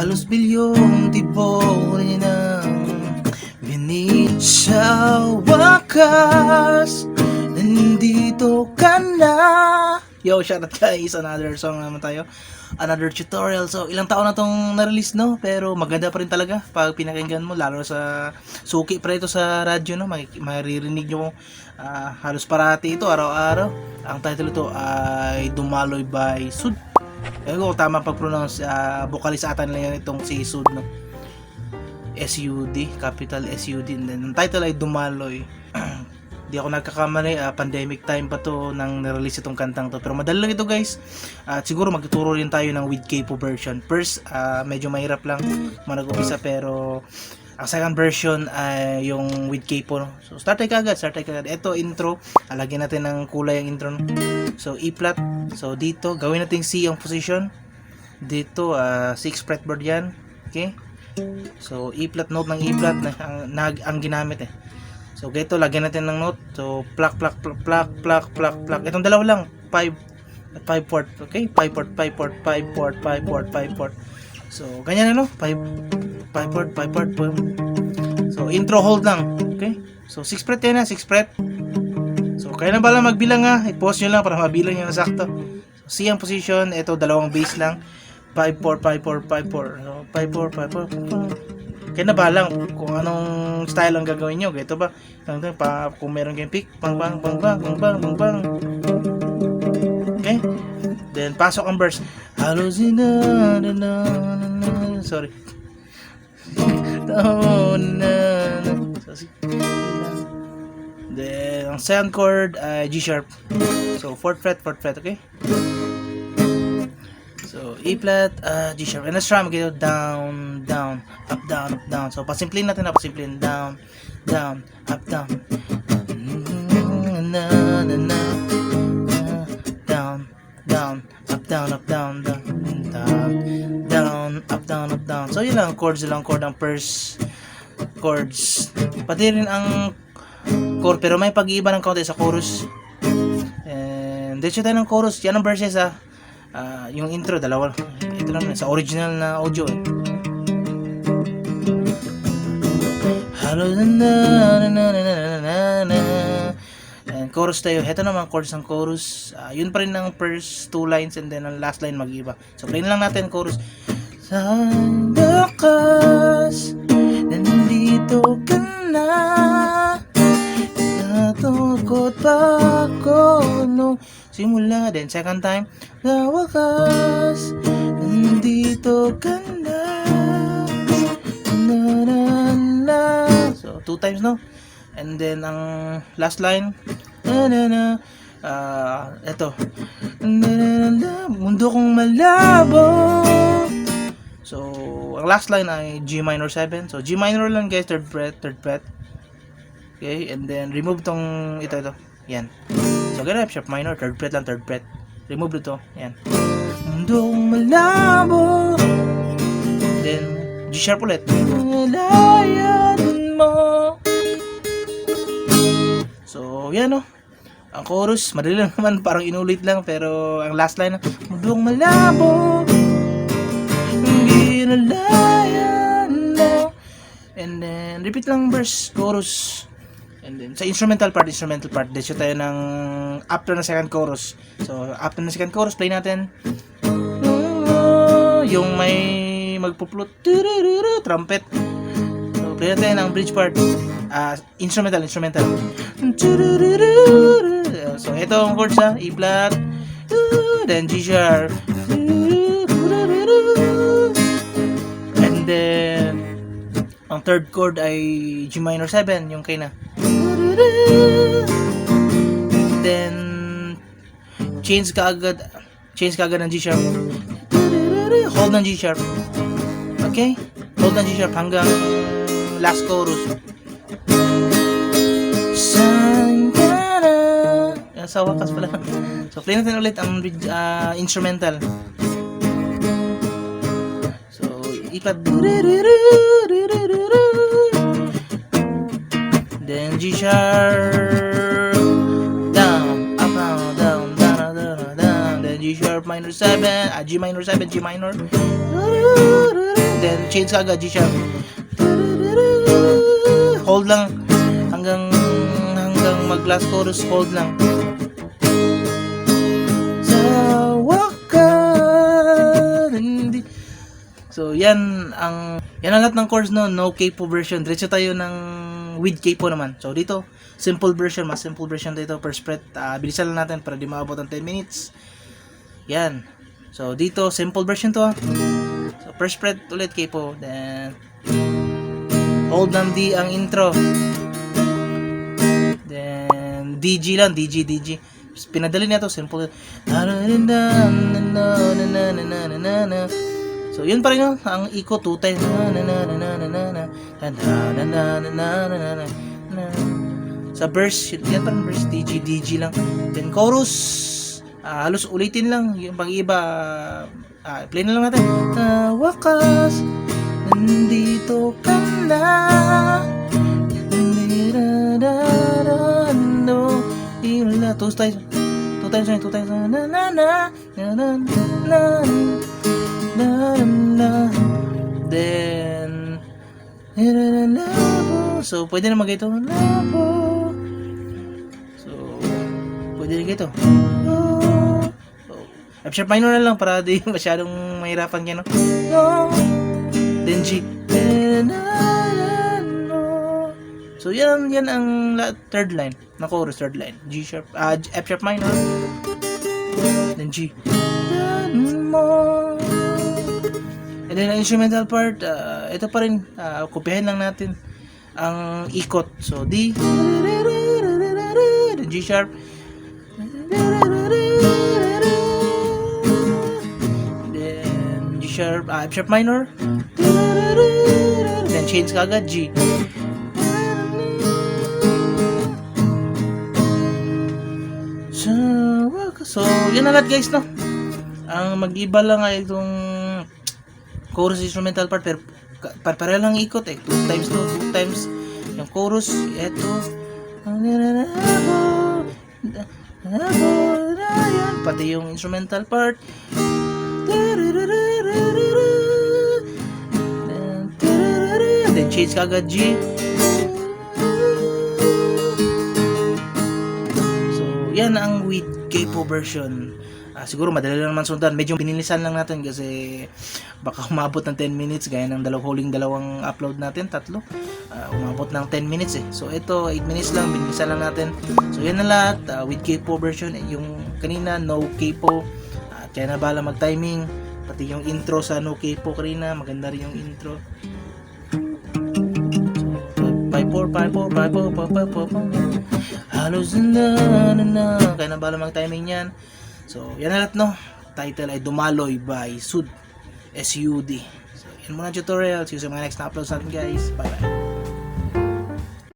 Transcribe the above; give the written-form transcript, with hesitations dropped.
Halos bilyong tibunin ng binit sa wakas. Nandito ka na. Yo, shout out guys, another song naman tayo, another tutorial. So ilang taon na tong na-release, no? Pero maganda pa rin talaga pag pinakinggan mo, lalo sa suki pa ito sa radyo, no? Maririnig nyo halos parati ito, araw-araw. Ang title ito ay Dumaloy by Sud. Ewan ko tama pag-pronounce, vocalist ata nila yan itong si Sud, no? S-U-D, capital S-U-D. And then ang title ay Dumaloy. Di ako nagkakamali, pandemic time pa to nang nirelease itong kantang to. Pero madali lang ito guys. At siguro magtuturo rin tayo ng with K-pop version. First, medyo mahirap lang mag-umpisa, pero ang second version ay yung with K-pop. So start tayo kagad. Ito intro, lagyan natin ng kulay ang intro. So E flat. So dito, gawin natin C ang position. Dito, 6 fretboard yan. Okay? So E flat, note ng E flat ang ginamit eh. So ganito, lagyan natin ng note. So pluck. Itong dalawa lang, 5 port, okay? 5 port. So ganyan ano, 5 port. So intro hold lang, okay? So 6 fret yan 6 fret. So kaya na pala magbilang i-pause nyo lang para mabilang nyo na sakto. So C ang position, ito dalawang bass lang. 5 port. So 5 port. Kaya na ba lang kung anong style ang gagawin nyo. Ito ba? Kung meron kayong pick, bang. Okay? Then, pasok ang verse. Sorry. Then, ang second chord ay G sharp. So, 4th fret, okay? So, E flat, G sharp. And the strum, okay, down, up, down. So, pasimplin natin down, up, down. Down, up, down. So, yun lang, chord ang first chords. Pati rin ang chord, pero may pag-iiba ng kaunti sa chorus. And, dito tayo ng chorus. Yan ang verses, yung intro, dalawa. Ito lang, sa original na audio eh. And chorus tayo. Ito naman, chords ng chorus. Yun pa rin ang first 2 lines and then ang last line mag-iba. So, play na lang natin chorus. Sa lakas, nandito ka na. Natukot pa ako nung simula. Then second time, sa wakas, nandito ka na. So 2 times, no? And then ang last line, eto, mundo kong malabo. So ang last line ay G minor 7. So G minor lang guys, third fret. Okay, and then remove tong ito. Yan. So ganun, F sharp minor, third fret. Remove ito. Yan. Mundo kong malabo. Then G sharp ulit. Malayan mo. So yan no. Ang chorus, madali lang naman, parang inulit lang, pero ang last line, mundo kong malabo. Ginalayan mo. And then repeat lang verse, chorus. And then sa instrumental part, dito tayo ng after na second chorus. So after na second chorus, play natin yung may magpuplot trumpet. So play natin ang bridge part, instrumental. So ito ang chords, E flat, then G sharp, and then ang third chord ay G minor 7, yung kay na. Then change ka agad ng G sharp. Hold ng G sharp. Okay? Hold ng G sharp hanggang last chorus. Saan ka na? Sa wakas pala. So play natin ulit ang instrumental. So ikat. Then G sharp, down, up, down. Then G sharp minor 7, G minor 7, then change ka agad G sharp. Hold lang hanggang mag last chorus, hold lang. Sa wakas, hindi. So yan ang lahat ng chords no capo version. Diretso tayo ng with capo naman. So dito simple version, mas simple version dito first fret. Bilisan lang natin para di maabot ang 10 minutes. Yan. So dito simple version to. So first fret ulit capo, then hold ng D ang intro. Then DG lang, DG. Pinadali niya to simple. So yun pa rin ang echo 2 times. Sa verse, yan pa rin verse, DG lang. Then chorus, halos ulitin lang. Yung pag-iba, play na lang natin. Wakas, nandito ka na. Two times. Then so pwede na mag-ito. So pwede na ito. F sharp minor na lang para di masyadong mahirapan kayo, no? Then G. So yan ang third line na chorus, third line. G sharp, F sharp minor. Then G. And then ang instrumental part, ito pa rin, kopyahin lang natin ang ikot. So D, then G sharp, then G sharp, F sharp minor, then change kagad G. So yan na lahat guys, no? Ang mag-iba lang ay itong chorus instrumental part, pero pareho lang ikot 2 times yung chorus. Eto pati yung instrumental part. Then change kagad G. So yan ang with capo version. Siguro madali lang naman sundan. Medyo pinilisan lang natin kasi baka umabot ng 10 minutes gaya ng dalawang upload natin, tatlo. Umabot ng 10 minutes eh. So ito 8 minutes lang, pinilisan lang natin. So yan na lahat with capo version. Yung kanina no capo, kaya na bala mag timing. Pati yung intro sa no capo kanina, maganda rin yung intro. 5-4 halos na kaya na bala mag timing yan. So yan na lahat, no? Title ay Dumaloy by SUD. So yan muna tutorial. See you sa mga next na uploads natin guys. Bye bye.